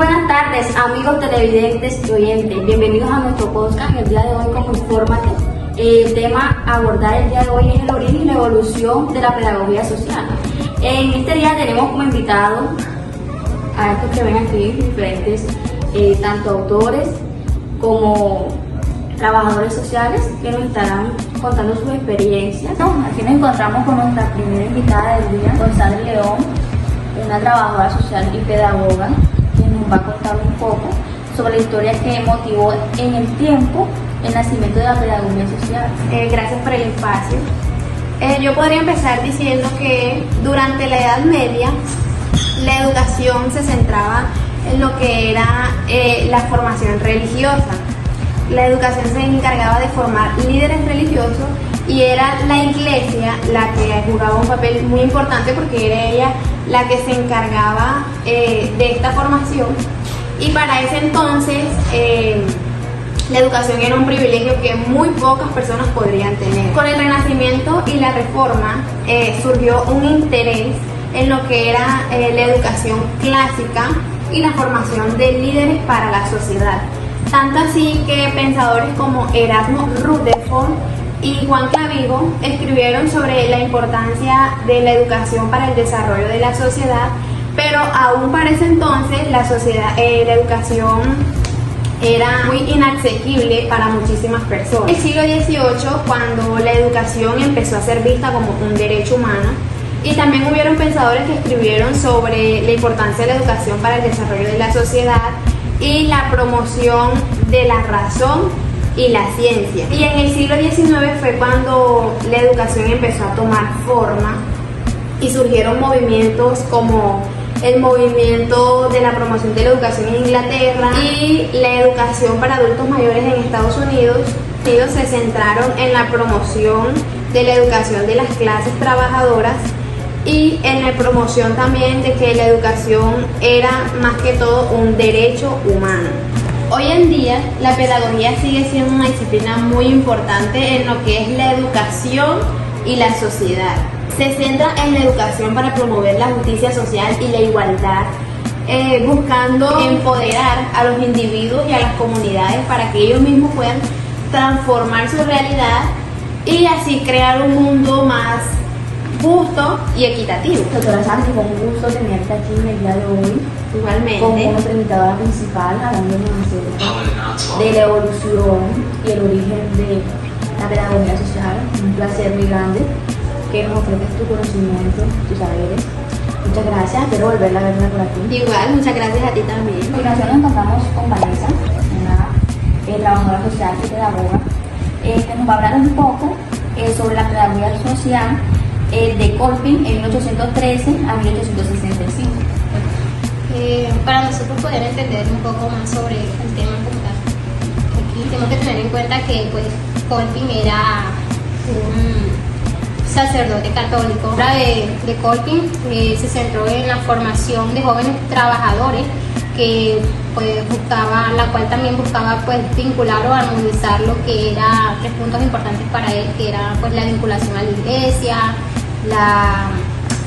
buenas tardes, amigos televidentes y oyentes. Bienvenidos a nuestro podcast. El día de hoy, como Infórmate, el tema a abordar el día de hoy es el origen y la evolución de la pedagogía social. En este día tenemos como invitados a estos que ven aquí, diferentes tanto autores como trabajadores sociales que nos estarán contando sus experiencias. Aquí nos encontramos con nuestra primera invitada del día, González León, una trabajadora social y pedagoga, que nos va a contar un poco sobre la historia que motivó en el tiempo el nacimiento de la pedagogía social. Gracias por el espacio. Yo podría empezar diciendo que durante la Edad Media la educación se centraba en lo que era la formación religiosa. La educación se encargaba de formar líderes religiosos y era la iglesia la que jugaba un papel muy importante porque era ella la que se encargaba de esta formación, y para ese entonces la educación era un privilegio que muy pocas personas podrían tener. Con el Renacimiento y la Reforma surgió un interés en lo que era la educación clásica y la formación de líderes para la sociedad. Tanto así que pensadores como Erasmo Rutherford y Juan Clavijo escribieron sobre la importancia de la educación para el desarrollo de la sociedad, pero aún para ese entonces la educación era muy inaccesible para muchísimas personas. En el siglo XVIII, cuando la educación empezó a ser vista como un derecho humano, y también hubieron pensadores que escribieron sobre la importancia de la educación para el desarrollo de la sociedad y la promoción de la razón y la ciencia. Y en el siglo XIX fue cuando la educación empezó a tomar forma y surgieron movimientos como el movimiento de la promoción de la educación en Inglaterra y la educación para adultos mayores en Estados Unidos. Ellos se centraron en la promoción de la educación de las clases trabajadoras y en la promoción también de que la educación era más que todo un derecho humano. Hoy en día la pedagogía sigue siendo una disciplina muy importante en lo que es la educación y la sociedad. Se centra en la educación para promover la justicia social y la igualdad, buscando empoderar a los individuos y a las comunidades para que ellos mismos puedan transformar su realidad y así crear un mundo más justo y equitativo. Doctora Santi, con gusto tenerte aquí en el día de hoy. Igualmente. Como nuestra invitada principal, hablándonos acerca de la evolución y el origen de la pedagogía social. Un placer muy grande que nos ofreces tu conocimiento, tus saberes. Muchas gracias, espero volverla a verla por aquí. Igual, muchas gracias a ti también. A continuación nos encontramos con Vanessa, una trabajadora social y pedagoga, que nos va a hablar un poco sobre la pedagogía social de Kolping en 1813 a 1865. Para nosotros poder entender un poco más sobre el tema como tal, aquí tenemos que tener en cuenta que pues Kolping era un sacerdote católico. La de Kolping se centró en la formación de jóvenes trabajadores que pues la cual también buscaba pues vincular o armonizar lo que era tres puntos importantes para él, que era pues la vinculación a la iglesia, la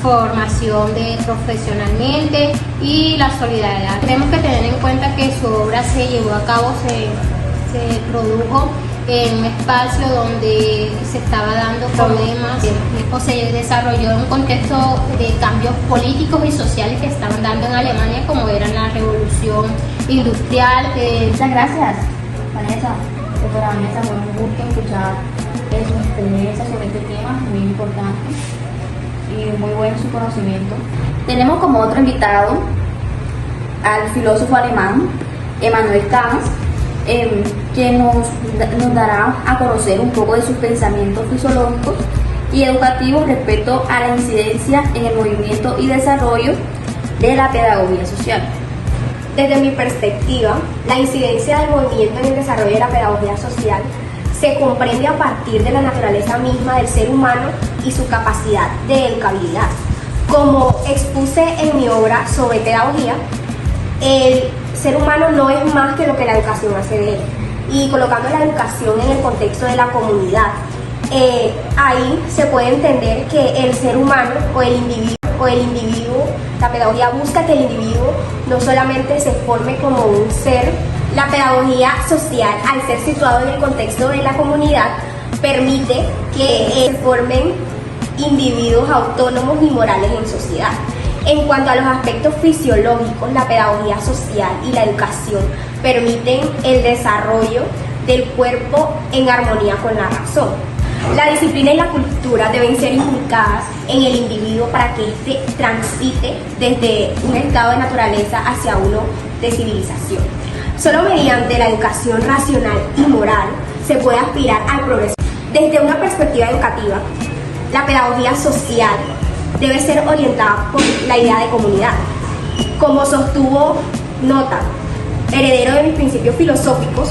formación profesionalmente y la solidaridad. Tenemos que tener en cuenta que su obra se llevó a cabo, se produjo en un espacio donde se estaba dando problemas o se desarrolló en un contexto de cambios políticos y sociales que estaban dando en Alemania, como era la revolución industrial. Muchas gracias, Vanessa. Para Vanessa fue un gusto escuchar su experiencia sobre este tema, muy importante y muy bueno su conocimiento. Tenemos como otro invitado al filósofo alemán Immanuel Kant, que nos dará a conocer un poco de sus pensamientos filosóficos y educativos respecto a la incidencia en el movimiento y desarrollo de la pedagogía social. Desde mi perspectiva, la incidencia del movimiento en el desarrollo de la pedagogía social se comprende a partir de la naturaleza misma del ser humano y su capacidad de educabilidad. Como expuse en mi obra sobre pedagogía, el ser humano no es más que lo que la educación hace de él. Y colocando la educación en el contexto de la comunidad, ahí se puede entender que el ser humano o el individuo o el individuo, la pedagogía busca que el individuo no solamente se forme como un ser. La pedagogía social, al ser situado en el contexto de la comunidad, permite que se formen individuos autónomos y morales en sociedad. En cuanto a los aspectos fisiológicos, la pedagogía social y la educación permiten el desarrollo del cuerpo en armonía con la razón. La disciplina y la cultura deben ser inculcadas en el individuo para que éste transite desde un estado de naturaleza hacia uno de civilización. Solo mediante la educación racional y moral se puede aspirar al progreso. Desde una perspectiva educativa, la pedagogía social debe ser orientada por la idea de comunidad. Como sostuvo Nota, heredero de mis principios filosóficos,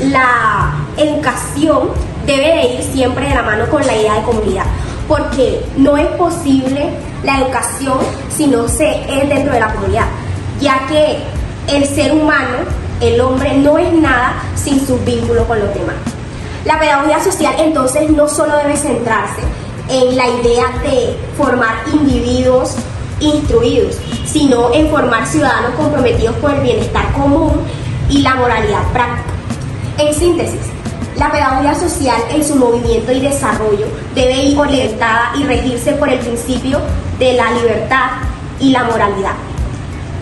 la educación debe de ir siempre de la mano con la idea de comunidad, porque no es posible la educación si no se es dentro de la comunidad, ya que el ser humano, el hombre, no es nada sin sus vínculos con los demás. La pedagogía social entonces no solo debe centrarse en la idea de formar individuos instruidos, sino en formar ciudadanos comprometidos con el bienestar común y la moralidad práctica. En síntesis, la pedagogía social en su movimiento y desarrollo debe ir orientada y regirse por el principio de la libertad y la moralidad.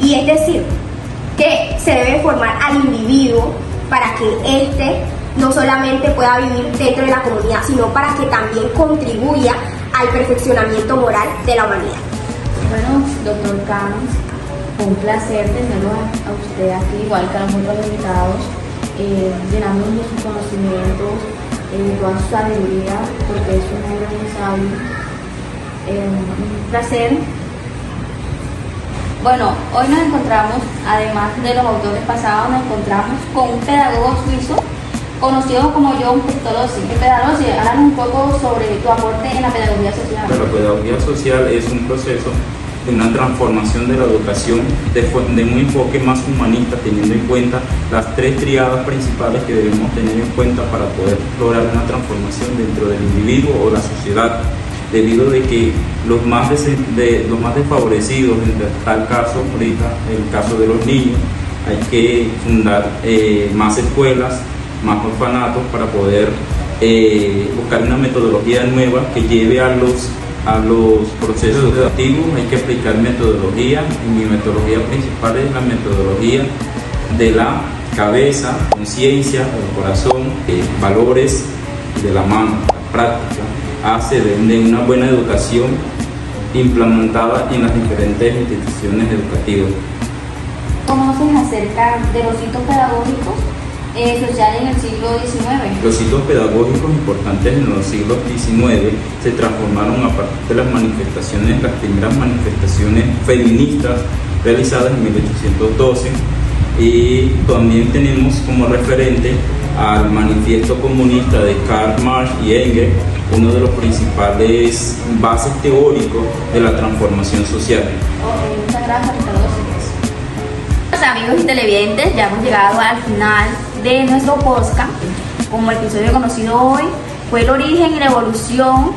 Y es decir, que se debe formar al individuo para que éste no solamente pueda vivir dentro de la comunidad, sino para que también contribuya al perfeccionamiento moral de la humanidad. Bueno, doctor Camps, fue un placer tenerlo a usted aquí, igual que a los otros invitados, llenándonos de sus conocimientos, de toda su sabiduría, porque es un hombre muy sabio. Un placer. Bueno, hoy nos encontramos, además de los autores pasados, nos encontramos con un pedagogo suizo conocido como John Pestalozzi. Pestalozzi, háblanos un poco sobre tu aporte en la pedagogía social. La pedagogía social es un proceso de una transformación de la educación de un enfoque más humanista, teniendo en cuenta las tres triadas principales que debemos tener en cuenta para poder lograr una transformación dentro del individuo o la sociedad, debido de que los más desfavorecidos, en tal caso ahorita, el caso de los niños, hay que fundar más escuelas, más orfanatos para poder buscar una metodología nueva que lleve a los procesos educativos. Hay que aplicar metodología, y mi metodología principal es la metodología de la cabeza, conciencia, del corazón, valores de la mano, la práctica, hace de una buena educación implementada en las diferentes instituciones educativas. ¿Conoces acerca de los hitos pedagógicos sociales en el siglo XIX? Los hitos pedagógicos importantes en los siglos XIX se transformaron a partir de las primeras manifestaciones feministas realizadas en 1812, y también tenemos como referente al manifiesto comunista de Karl Marx y Engels, uno de los principales bases teóricos de la transformación social. Muchas gracias, amigos y televidentes, ya hemos llegado al final de nuestro podcast. Como el episodio conocido hoy fue el origen y la evolución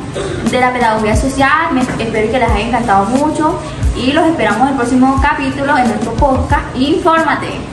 de la pedagogía social, espero que les haya encantado mucho y los esperamos en el próximo capítulo en nuestro podcast Infórmate.